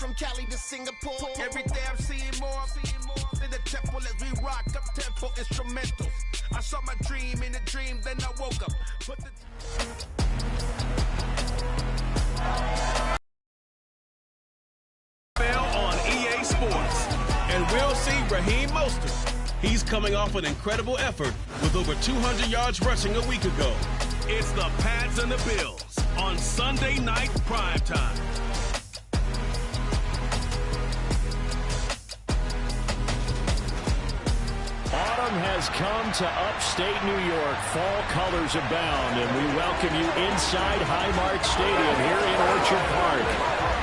from Cali to Singapore. Every day I'm seeing more in the temple as we rock up tempo instrumentals. I saw my dream in a dream, then I woke up. On EA Sports. And we'll see Raheem Mostert. He's coming off an incredible effort with over 200 yards rushing a week ago. It's the Pats and the Bills on Sunday night primetime. Autumn has come to upstate New York. Fall colors abound, and we welcome you inside Highmark Stadium here in Orchard Park.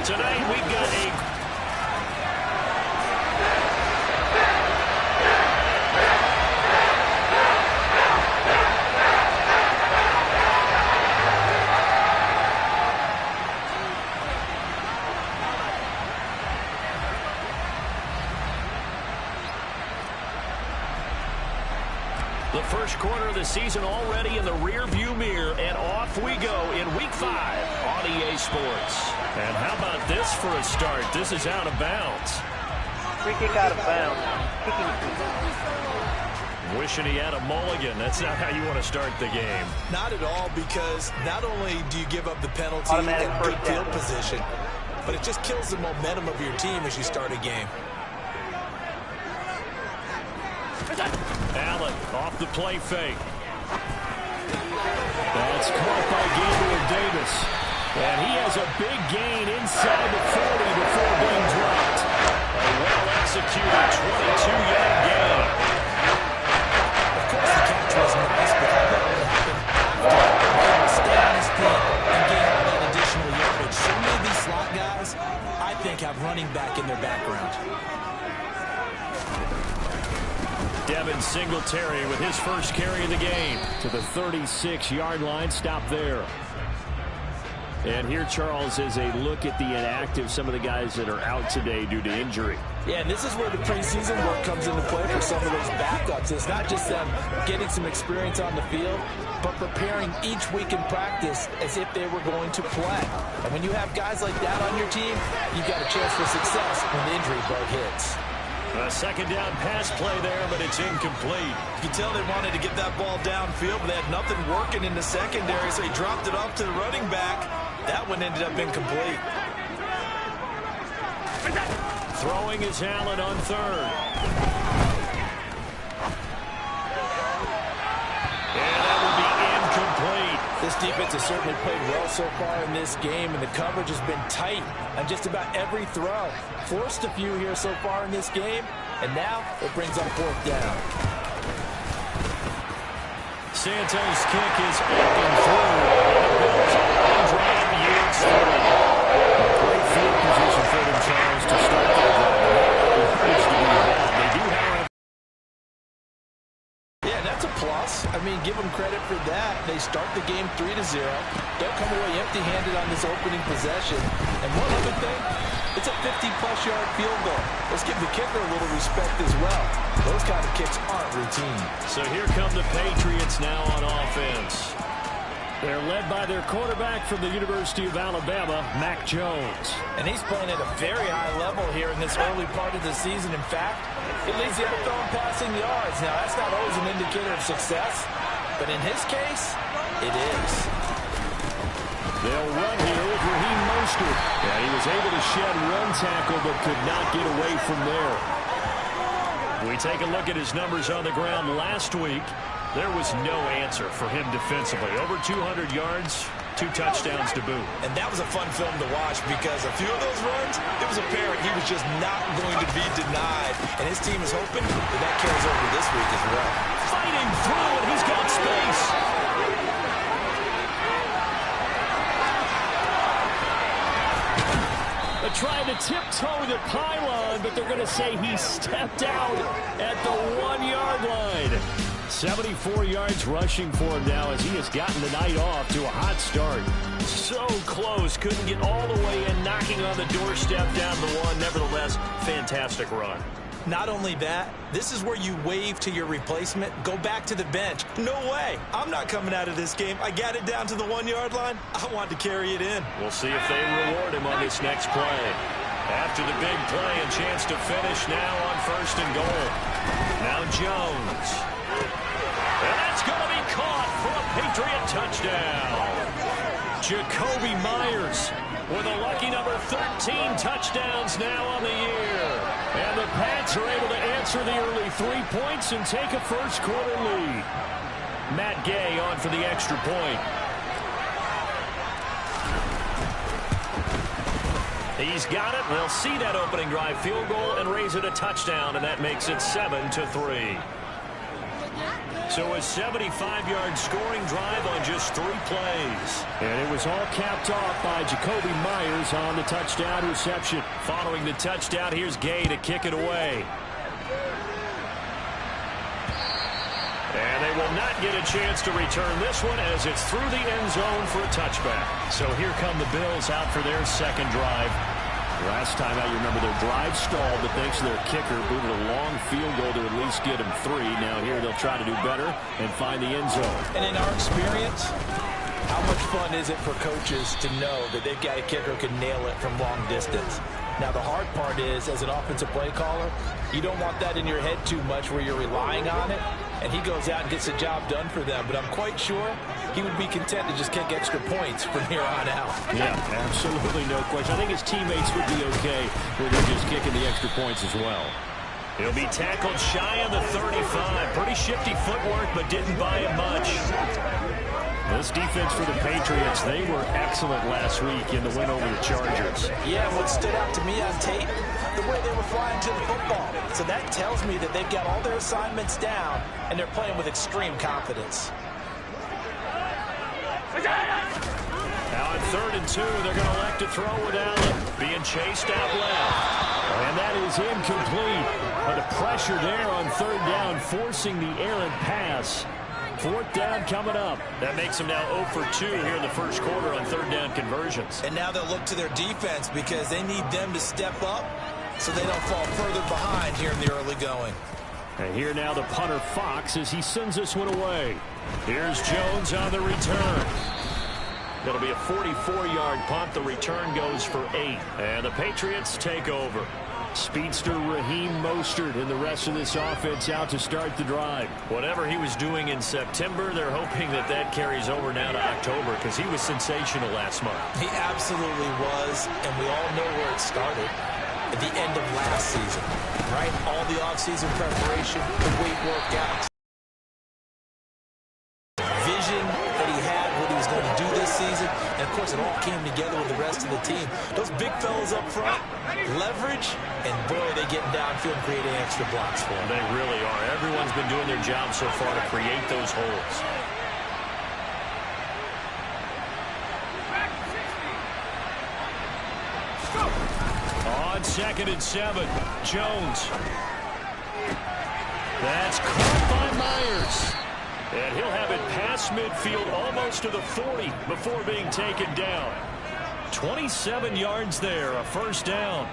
Tonight we've got a The first quarter of the season already in the rear-view mirror, and off we go in Week 5 on EA Sports. And how about this for a start? This is out of bounds. Free kick out of bounds. Wishing he had a mulligan. That's not how you want to start the game. Not at all, because not only do you give up the penalty Automatic and good first field down position, but it just kills the momentum of your team as you start a game. Allen off the play fake. That's caught by Gabriel Davis. And he has a big gain inside the 40 before being dropped. A well-executed 22-yard gain. Of course, the catch was nice, but how that would happen after stay on his feet and gain all that additional yardage. So many of these slot guys, I think, have running back in their background. Devin Singletary with his first carry of the game to the 36-yard line. Stop there. And here, Charles, is a look at the inactive, some of the guys that are out today due to injury. Yeah, and this is where the preseason work comes into play for some of those backups. It's not just them getting some experience on the field, but preparing each week in practice as if they were going to play. And when you have guys like that on your team, you've got a chance for success when the injury bug hits. A second down pass play there, but it's incomplete. You can tell they wanted to get that ball downfield, but they had nothing working in the secondary, so he dropped it off to the running back. That one ended up incomplete. Throwing is Allen on third. And that will be incomplete. This defense has certainly played well so far in this game, and the coverage has been tight on just about every throw. Forced a few here so far in this game, and now it brings up fourth down. Santos' kick is up and through. And the Bills on drive yields 3. Great field position for them, Charles, to start their drive. They do have. Yeah, that's a plus. I mean, give them credit for that. They start the game 3-0. Don't come away empty-handed on this opening possession. And one other thing, it's a 50-plus yard field goal. Let's give the kicker a little respect as well. Those kind of kicks aren't routine. So here come the Patriots now on offense. They're led by their quarterback from the University of Alabama, Mac Jones. And he's playing at a very high level here in this early part of the season. In fact, he leads the NFL in passing yards. Now, that's not always an indicator of success, but in his case, it is. They'll run here with Raheem Mostert. Yeah, he was able to shed one tackle, but could not get away from there. We take a look at his numbers on the ground last week. There was no answer for him defensively. Over 200 yards, 2 touchdowns to boot. And that was a fun film to watch because a few of those runs, it was apparent he was just not going to be denied. And his team is hoping that carries over this week as well. Fighting through, and he's got space. They're trying to tiptoe the pylon, but they're going to say he stepped out at the 1-yard line. 74 yards rushing for him now as he has gotten the night off to a hot start. So close, couldn't get all the way in, knocking on the doorstep down the 1. Nevertheless, fantastic run. Not only that, this is where you wave to your replacement, go back to the bench. No way. I'm not coming out of this game. I got it down to the 1-yard line. I want to carry it in. We'll see if they reward him on this next play. After the big play, a chance to finish now on 1st and goal. Now Jones. And that's going to be caught for a Patriot touchdown. Jacoby Myers with a lucky number 13 touchdowns now on the year. And the Pats are able to answer the early 3 points and take a first-quarter lead. Matt Gay on for the extra point. He's got it. They'll see that opening drive field goal and raise it a touchdown, and that makes it 7-3. So a 75-yard scoring drive on just 3 plays. And it was all capped off by Jacoby Myers on the touchdown reception. Following the touchdown, here's Gay to kick it away. And they will not get a chance to return this one as it's through the end zone for a touchback. So here come the Bills out for their second drive. Last time out, you remember their drive stalled, but thanks to their kicker, booted a long field goal to at least get them 3. Now here they'll try to do better and find the end zone. And in our experience, how much fun is it for coaches to know that they've got a kicker who can nail it from long distance? Now, the hard part is, as an offensive play caller, you don't want that in your head too much where you're relying on it, and he goes out and gets the job done for them. But I'm quite sure he would be content to just kick extra points from here on out. Yeah, absolutely no question. I think his teammates would be okay with him just kicking the extra points as well. He'll be tackled shy of the 35. Pretty shifty footwork, but didn't buy him much. This defense for the Patriots, they were excellent last week in the win over the Chargers. Yeah, what stood out to me on tape, the way they were flying to the football. So that tells me that they've got all their assignments down, and they're playing with extreme confidence. Now on 3rd and 2, they're going to elect to throw with Allen, being chased out left. And that is incomplete. But the pressure there on 3rd down, forcing the errant pass. 4th down coming up. That makes them now 0 for 2 here in the first quarter on 3rd down conversions. And now they'll look to their defense because they need them to step up so they don't fall further behind here in the early going. And here now the punter Fox as he sends this one away. Here's Jones on the return. It'll be a 44-yard punt. The return goes for 8. And the Patriots take over. Speedster Raheem Mostert and the rest of this offense out to start the drive. Whatever he was doing in September, they're hoping that that carries over now to October because he was sensational last month. He absolutely was, and we all know where it started. At the end of last season, right? All the offseason preparation, the weight workouts. Vision that he had, what he was going to do this season, and of course it all came together with the rest of the team. Those big fellas up front, leverage, and boy, are they getting downfield and creating extra blocks for them. They really are. Everyone's been doing their job so far to create those holes. On 2nd and 7, Jones. That's caught by Myers. And he'll have it past midfield almost to the 40 before being taken down. 27 yards there, a 1st down.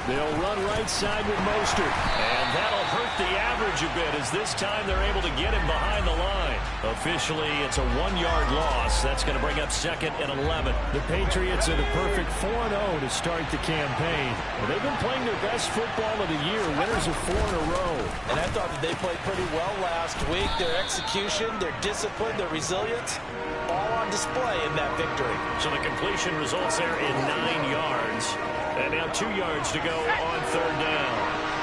They'll run right side with Mostert. And that'll hurt the average a bit as this time they're able to get him behind the line. Officially, it's a 1-yard loss. That's going to bring up 2nd and 11. The Patriots are the perfect 4-0 to start the campaign. Well, they've been playing their best football of the year, winners of 4 in a row. And I thought that they played pretty well last week. Their execution, their discipline, their resilience, all on display in that victory. So the completion results there in 9 yards. And now 2 yards to go on 3rd down.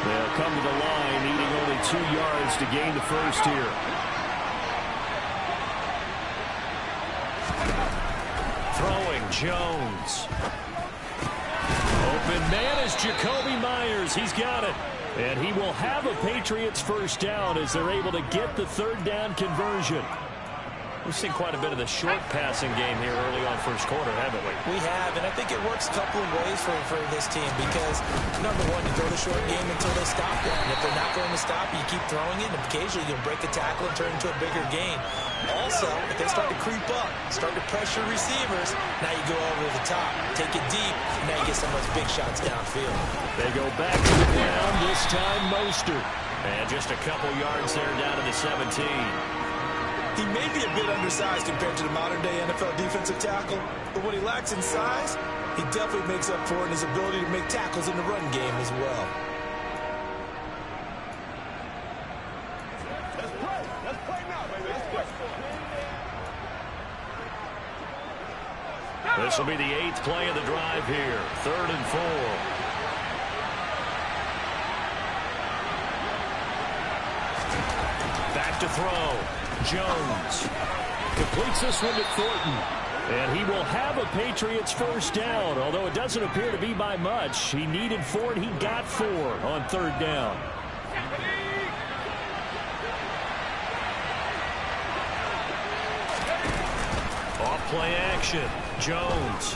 They'll come to the line, needing only 2 yards to gain the first here. Throwing Jones. Open man is Jacoby Myers. He's got it. And he will have a Patriots 1st down as they're able to get the 3rd down conversion. We've seen quite a bit of the short passing game here early on first quarter, haven't we? We have, and I think it works a couple of ways for this team because, number one, you throw the short game until they stop it. And if they're not going to stop it, you keep throwing it, and occasionally you'll break a tackle and turn it into a bigger gain. Also, if they start to creep up, start to pressure receivers, now you go over the top, take it deep, and now you get some of those big shots downfield. They go back to the ground, this time Mostert. And just a couple yards there down to the 17. He may be a bit undersized compared to the modern-day NFL defensive tackle, but what he lacks in size, he definitely makes up for it in his ability to make tackles in the run game as well. Let's play now, baby. Let's play. This will be the 8th play of the drive here. 3rd and 4. Back to throw. Jones completes this one to Thornton. And he will have a Patriots first down, although it doesn't appear to be by much. He needed 4, and he got 4 on 3rd down. Off-play action. Jones.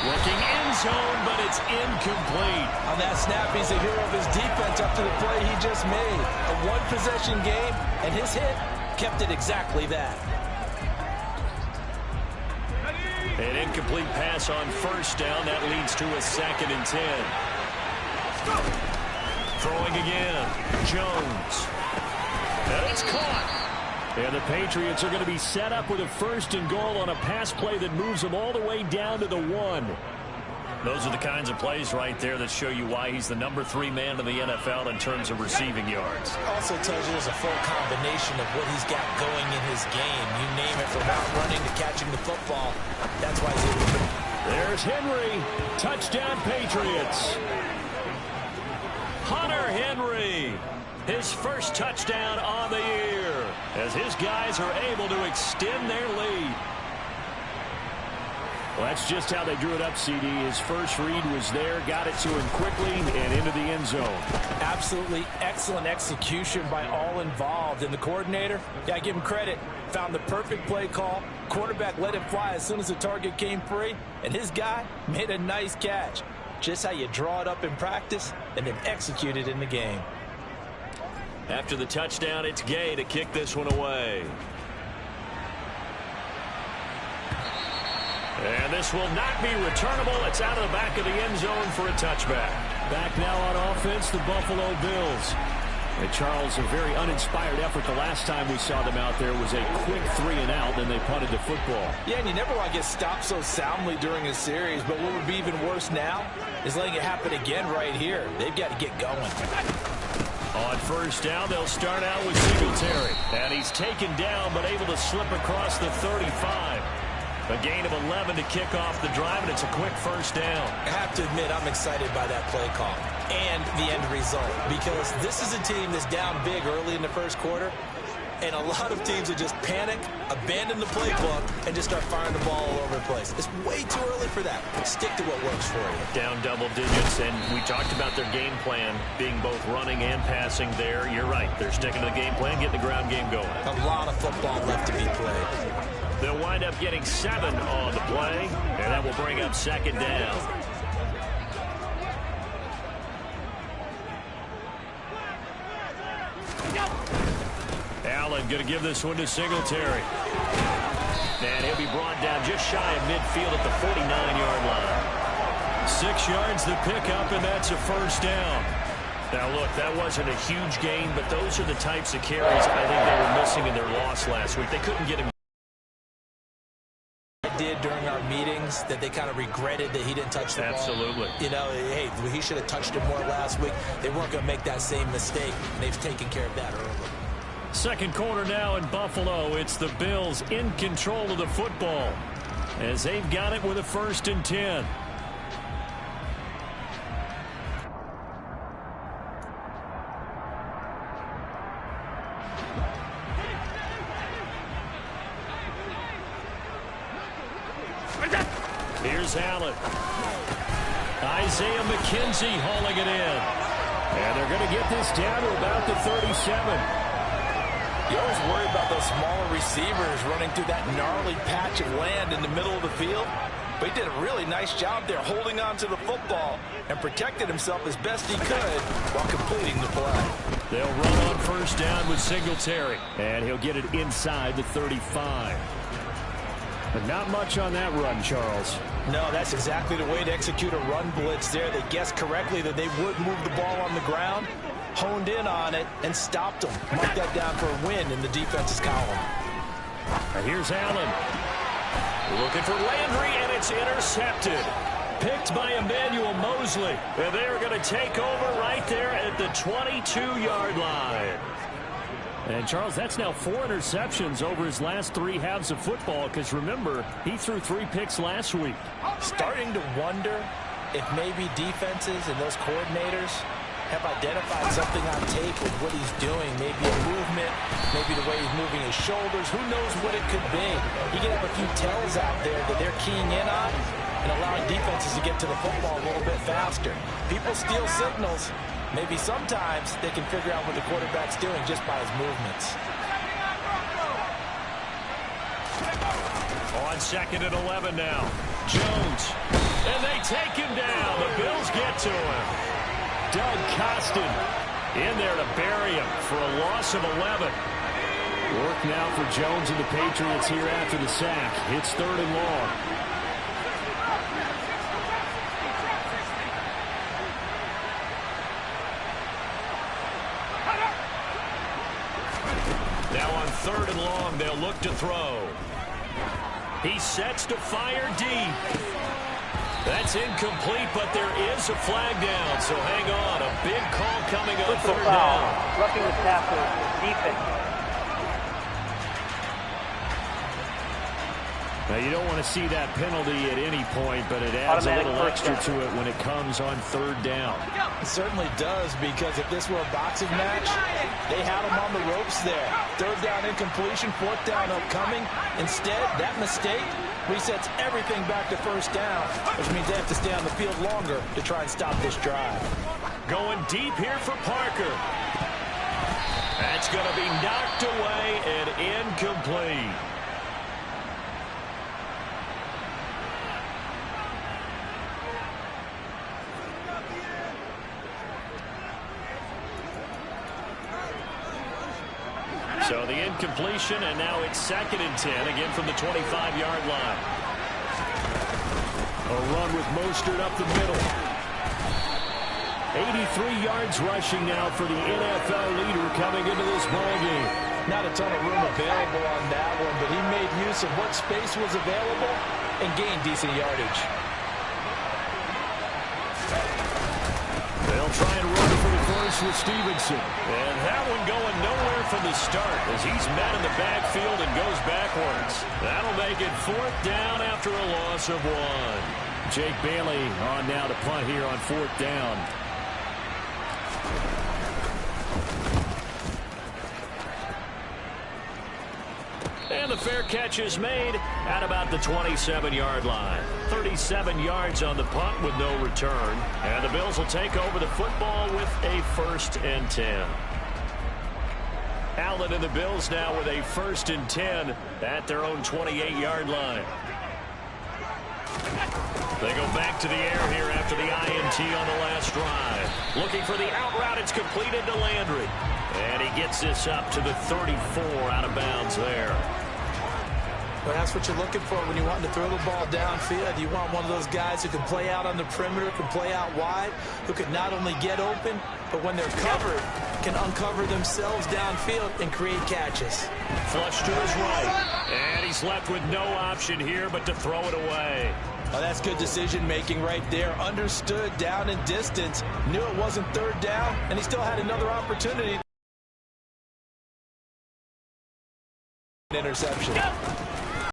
Looking end zone, but it's incomplete. On that snap, he's a hero of his defense up to the play he just made. A one-possession game, and his hit kept it exactly that. An incomplete pass on 1st down. That leads to a 2nd and 10. Throwing again. Jones. And it's caught. And the Patriots are going to be set up with a 1st and goal on a pass play that moves them all the way down to the 1. Those are the kinds of plays right there that show you why he's the number 3 man in the NFL in terms of receiving yards. Also tells you there's a full combination of what he's got going in his game. You name it, from out running to catching the football. That's why he's able to. There's Henry. Touchdown, Patriots. Hunter Henry. His first touchdown on the year as his guys are able to extend their lead. Well, that's just how they drew it up, CD. His first read was there, got it to him quickly and into the end zone. Absolutely excellent execution by all involved. And the coordinator, yeah, I give him credit, found the perfect play call. Quarterback let it fly as soon as the target came free, and his guy made a nice catch. Just how you draw it up in practice and then execute it in the game. After the touchdown, it's Gay to kick this one away. And this will not be returnable. It's out of the back of the end zone for a touchback. Back now on offense, the Buffalo Bills. And Charles, a very uninspired effort the last time we saw them out there was a quick 3 and out, then they punted the football. Yeah, and you never want to get stopped so soundly during a series, but what would be even worse now is letting it happen again right here. They've got to get going. On 1st down, they'll start out with Singletary. And he's taken down, but able to slip across the 35. A gain of 11 to kick off the drive, and it's a quick 1st down. I have to admit, I'm excited by that play call and the end result, because this is a team that's down big early in the 1st quarter, and a lot of teams that just panic, abandon the playbook, and just start firing the ball all over the place. It's way too early for that. Stick to what works for you. Down double digits, and we talked about their game plan being both running and passing there. You're right. They're sticking to the game plan, getting the ground game going. A lot of football left to be played. They'll wind up getting 7 on the play, and that will bring up 2nd down. Allen going to give this one to Singletary. And he'll be brought down just shy of midfield at the 49-yard line. 6 yards to pick up, and that's a 1st down. Now, look, that wasn't a huge gain, but those are the types of carries I think they were missing in their loss last week. They couldn't get him. Did during our meetings that they kind of regretted that he didn't touch the ball. Absolutely. You know, hey, he should have touched it more last week. They weren't going to make that same mistake. They've taken care of that early. 2nd quarter now in Buffalo. It's the Bills in control of the football as they've got it with a 1st and 10. Here's Allen. Isaiah McKenzie hauling it in. And they're going to get this down to about the 37. You always worry about those smaller receivers running through that gnarly patch of land in the middle of the field. But he did a really nice job there holding on to the football and protected himself as best he could while completing the play. They'll run on 1st down with Singletary. And he'll get it inside the 35. But not much on that run, Charles. No, that's exactly the way to execute a run blitz there. They guessed correctly that they would move the ball on the ground, honed in on it and stopped him. Mark that down for a win in the defense's column. Here's Allen. Looking for Landry, and it's intercepted. Picked by Emmanuel Mosley. And they're going to take over right there at the 22-yard line. And, Charles, that's now 4 interceptions over his last 3 halves of football, because, remember, he threw 3 picks last week. Starting to wonder if maybe defenses and those coordinators have identified something on tape with what he's doing. Maybe a movement, maybe the way he's moving his shoulders. Who knows what it could be? You can have a few tells out there that they're keying in on and allowing defenses to get to the football a little bit faster. People steal signals. Maybe sometimes they can figure out what the quarterback's doing just by his movements. On 2nd and 11 now. Jones. And they take him down. The Bills get to him. Doug Costin in there to bury him for a loss of 11. Work now for Jones and the Patriots here after the sack. It's 3rd and long. Now on 3rd and long, they'll look to throw. He sets to fire deep. That's incomplete, but there is a flag down, so hang on. A big call coming on 3rd down. Roughing the passer, defense. Now, you don't want to see that penalty at any point, but it adds a little extra to it when it comes on 3rd down. It certainly does, because if this were a boxing match, they had him on the ropes there. 3rd down incompletion, 4th down upcoming. Instead, that mistake resets everything back to 1st down, which means they have to stay on the field longer to try and stop this drive. Going deep here for Parker. That's going to be knocked away and incomplete. So the incompletion, and now it's 2nd and 10, again from the 25-yard line. A run with Mostert up the middle. 83 yards rushing now for the NFL leader coming into this ballgame. Not a ton of room available on that one, but he made use of what space was available and gained decent yardage. They'll try and run for the course with Stevenson. And that one going nowhere from the start as he's met in the backfield and goes backwards. That'll make it 4th down after a loss of 1. Jake Bailey on now to punt here on 4th down. And the fair catch is made at about the 27-yard line. 37 yards on the punt with no return. And the Bills will take over the football with a 1st and 10. Allen and the Bills now with a 1st and 10 at their own 28-yard line. They go back to the air here after the INT on the last drive. Looking for the out route. It's completed to Landry. And he gets this up to the 34 out of bounds there. Well, that's what you're looking for when you want to throw the ball downfield. You want one of those guys who can play out on the perimeter, can play out wide, who can not only get open, but when they're covered, can uncover themselves downfield and create catches. Flush to his right. And he's left with no option here but to throw it away. Oh, that's good decision-making right there. Understood down and distance. Knew it wasn't 3rd down, and he still had another opportunity. Interception.